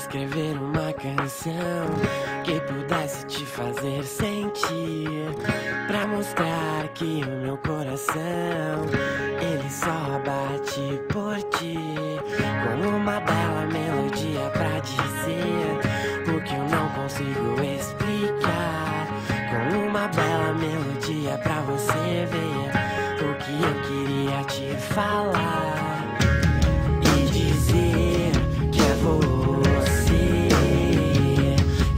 escrever uma canção que pudesse te fazer sentir, pra mostrar que o meu coração, ele só bate por ti, com uma bela melodia pra dizer o que eu não consigo explicar, com uma bela melodia pra você ver o que eu queria te falar e dizer que é você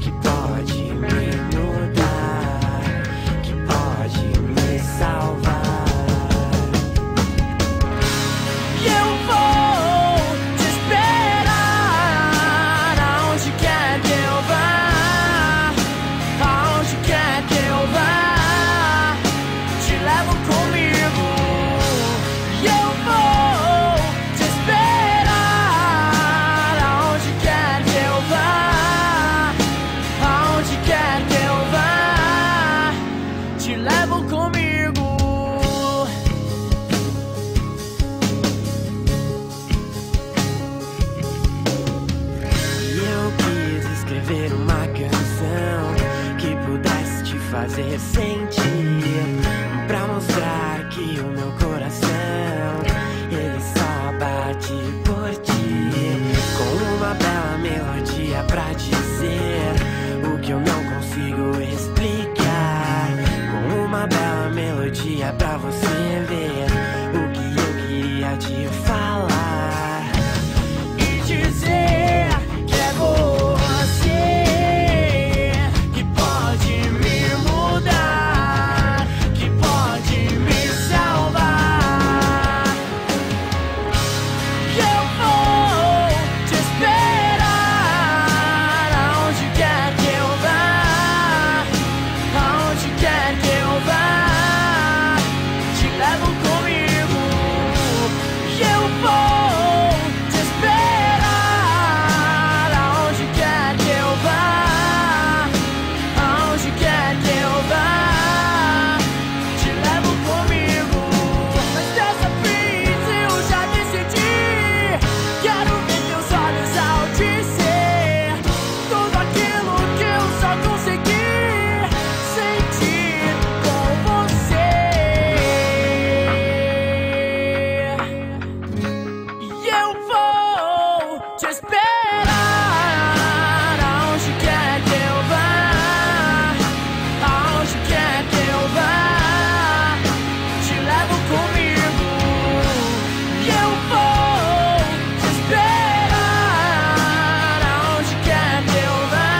que pode me mudar, que pode me salvar. E eu vou te esperar aonde quer que eu vá, aonde quer que eu vá, te levo comigo. E eu vou te esperar aonde quer que eu vá, aonde quer que eu vá, te levo comigo. E eu quis escrever uma canção que pudesse te fazer sentir, pra mostrar que o meu coração, ele só bate por ti, com uma bela melodia pra dizer o que eu não consigo explicar, com uma bela melodia pra você ver o que eu queria te falar e dizer que é você que pode me mudar, que pode me salvar. E eu vou te esperar aonde quer que eu vá, aonde quer que eu vá, te levo comigo. E eu vou te esperar aonde quer que eu vá, aonde quer que eu vá, te levo comigo. Mas dessa vez eu já decidi, quero ver teus olhos ao dizer tudo aquilo que eu só consegui sentir com você. E eu vou te esperar aonde quer que eu vá, aonde quer que eu vá, te levo comigo. E eu vou te esperar aonde quer que eu vá,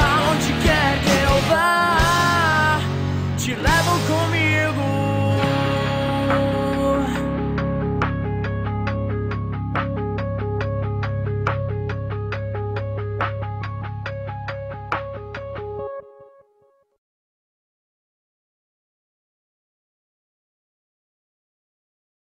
aonde quer que eu vá, te levo comigo.